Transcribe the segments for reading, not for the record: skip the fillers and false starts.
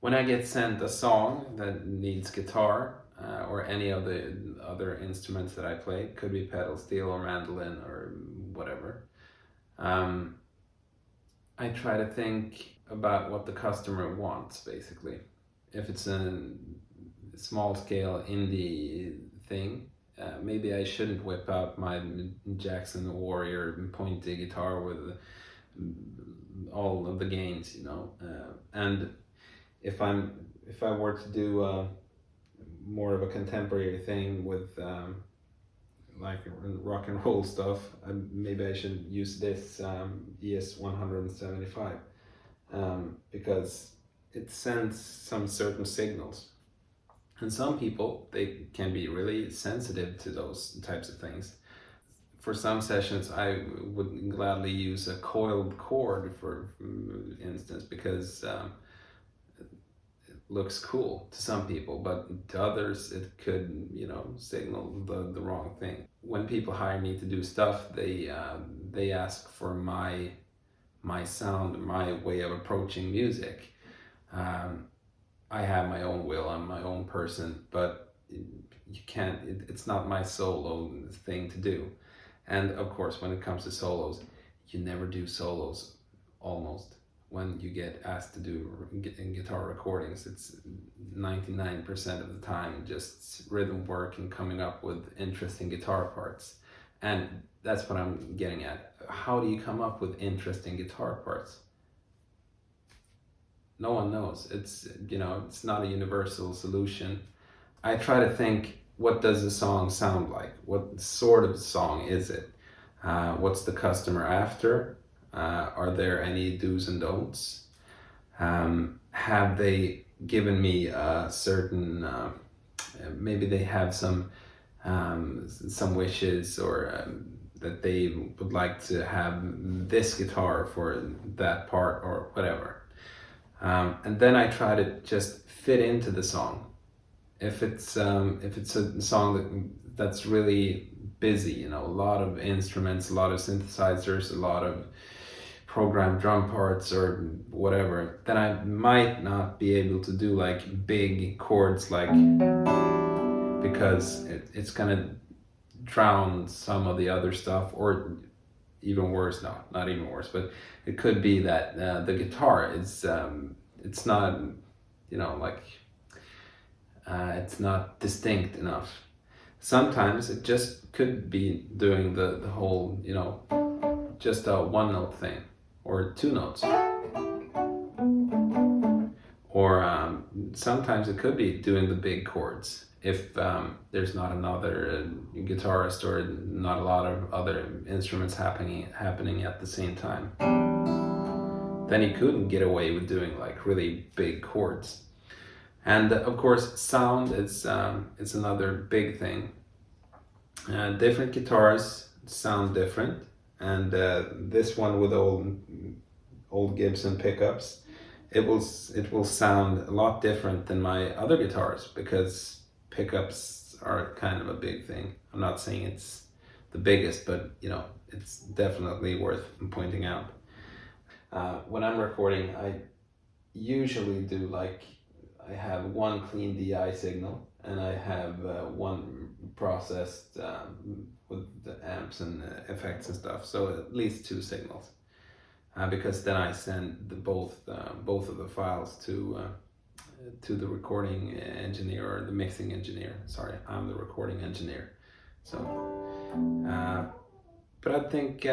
when I get sent a song that needs guitar or any of the other instruments that I play, could be pedal steel or mandolin or whatever, I try to think about what the customer wants, basically. If it's a small scale indie thing, maybe I shouldn't whip out my Jackson Warrior pointy guitar with all of the gains, and if I were to do more of a contemporary thing with like rock and roll stuff, maybe I should use this ES-175 because it sends some certain signals. And some people, they can be really sensitive to those types of things. For some sessions, I would gladly use a coiled cord, for instance, because looks cool to some people, but to others it could, signal the wrong thing. When people hire me to do stuff, they ask for my sound, my way of approaching music. I have my own will, I'm my own person, but you can't, it's not my solo thing to do. And of course, when it comes to solos, you never do solos almost. When you get asked to do guitar recordings, it's 99% of the time just rhythm work and coming up with interesting guitar parts. And that's what I'm getting at. How do you come up with interesting guitar parts? No one knows. It's not a universal solution. I try to think, what does a song sound like? What sort of song is it? What's the customer after? Are there any do's and don'ts? Have they given me a certain, maybe they have some wishes, or that they would like to have this guitar for that part or whatever. And then I try to just fit into the song. If it's a song that's really busy, a lot of instruments, a lot of synthesizers, a lot of programmed drum parts or whatever, then I might not be able to do like big chords, like, because it's gonna drown some of the other stuff, or even worse, no, not even worse, but it could be that the guitar is it's not, it's not distinct enough. Sometimes it just could be doing the whole, just a one note thing, or two notes. Or sometimes it could be doing the big chords. If there's not another guitarist or not a lot of other instruments happening at the same time, then you couldn't get away with doing like really big chords. And of course, sound is another big thing. Different guitars sound different, and this one with old Gibson pickups, it will sound a lot different than my other guitars, because pickups are kind of a big thing. I'm not saying it's the biggest, but it's definitely worth pointing out. When I'm recording, I usually do I have one clean DI signal, and I have one processed with the amps and effects and stuff, so at least two signals, because then I send both of the files to the recording engineer, or the mixing engineer. Sorry, I'm the recording engineer. So but I think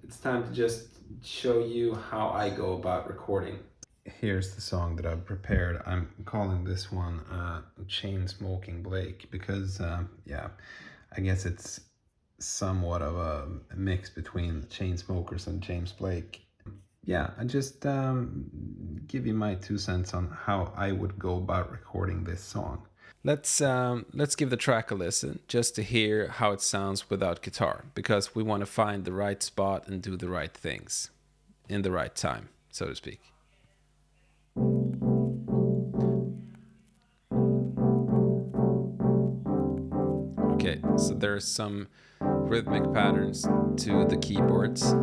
it's time to just show you how I go about recording. Here's the song that I've prepared. I'm calling this one Chain Smoking Blake, because I guess it's somewhat of a mix between Chainsmokers and James Blake. Yeah, I just give you my 2 cents on how I would go about recording this song. Let's give the track a listen, just to hear how it sounds without guitar, because we want to find the right spot and do the right things in the right time, so to speak. Okay, so there's some rhythmic patterns to the keyboards.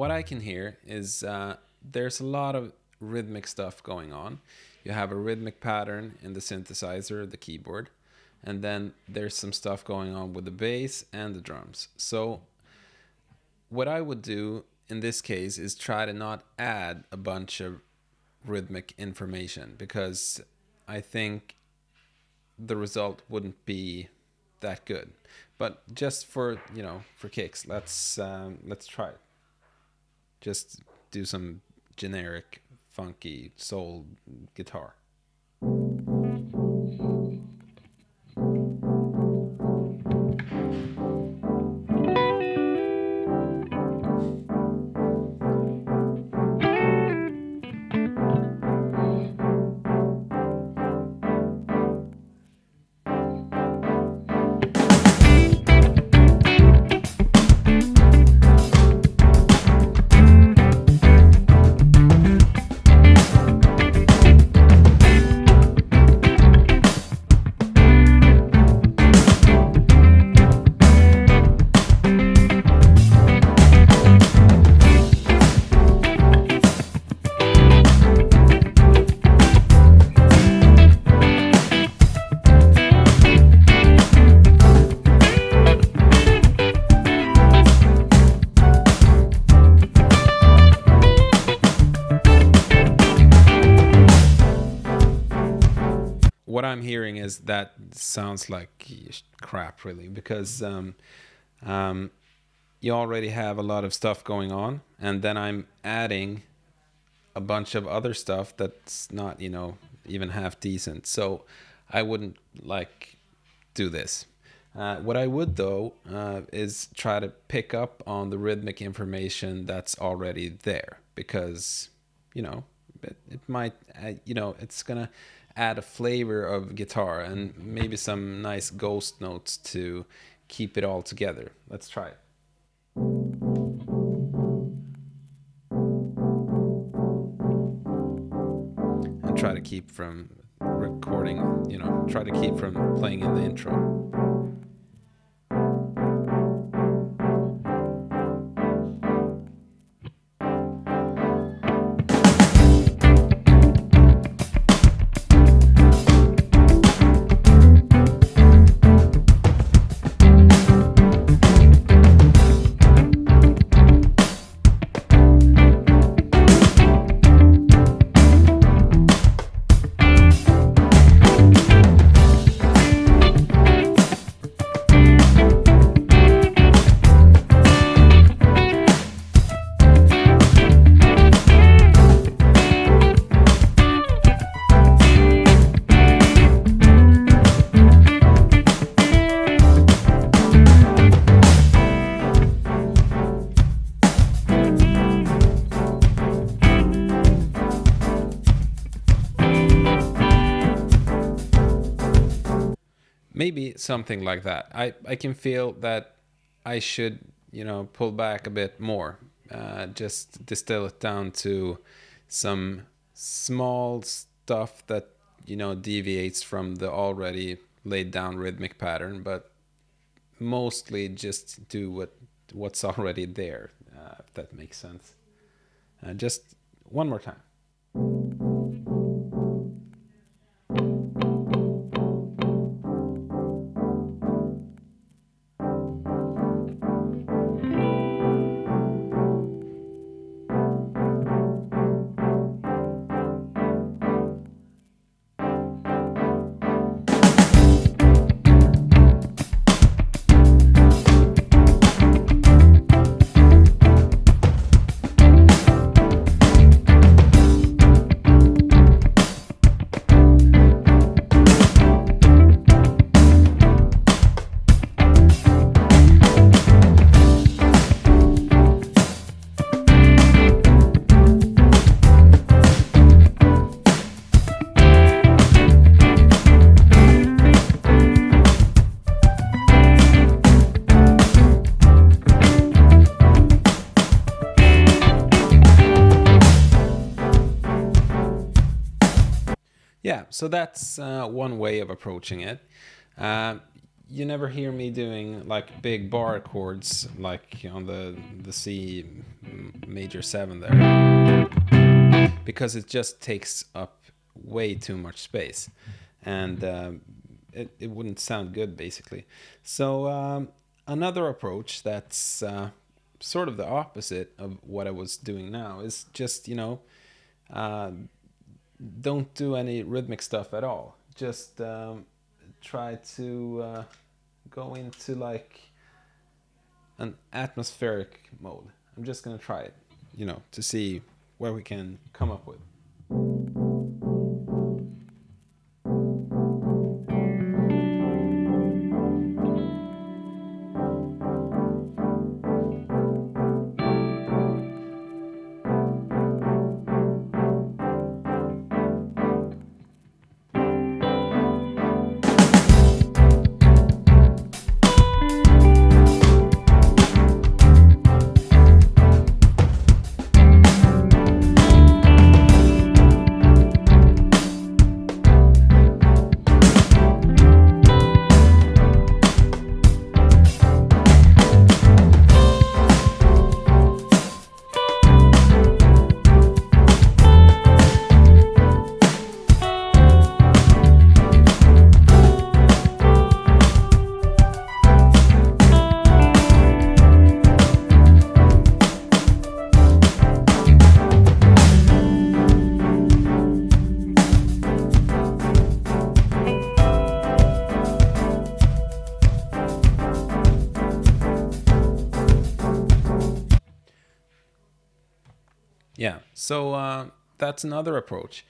what I can hear is there's a lot of rhythmic stuff going on. You have a rhythmic pattern in the synthesizer, the keyboard, and then there's some stuff going on with the bass and the drums. So what I would do in this case is try to not add a bunch of rhythmic information, because I think the result wouldn't be that good. But just for for kicks, let's try it. Just do some generic funky soul guitar. What I'm hearing is that sounds like crap, really, because you already have a lot of stuff going on, and then I'm adding a bunch of other stuff that's not, even half decent. So I wouldn't do this. What I would, though, is try to pick up on the rhythmic information that's already there, because it might, it's gonna add a flavor of guitar and maybe some nice ghost notes to keep it all together. Let's try it. And try to keep from recording, try to keep from playing in the intro. Maybe something like that. I can feel that I should, pull back a bit more. Just distill it down to some small stuff that, deviates from the already laid down rhythmic pattern, but mostly just do what's already there, if that makes sense. Just one more time. Yeah, so that's one way of approaching it. you never hear me doing like big bar chords like on the C major 7 there, because it just takes up way too much space, and it wouldn't sound good basically. So another approach that's sort of the opposite of what I was doing now is just, uh, don't do any rhythmic stuff at all. Just try to go into like an atmospheric mode. I'm just gonna try it, to see where we can come up with. Yeah, so that's another approach.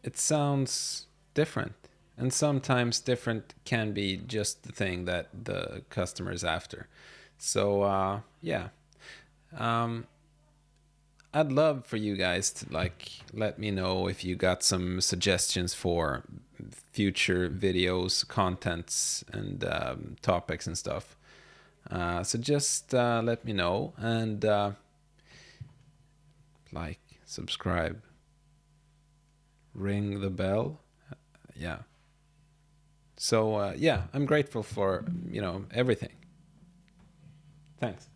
It sounds different, and sometimes different can be just the thing that the customer is after. So yeah, um, I'd love for you guys to like let me know if you got some suggestions for future videos, contents, and topics and stuff. So just let me know, and like, subscribe, ring the bell. Yeah. So yeah, I'm grateful for everything. Thanks.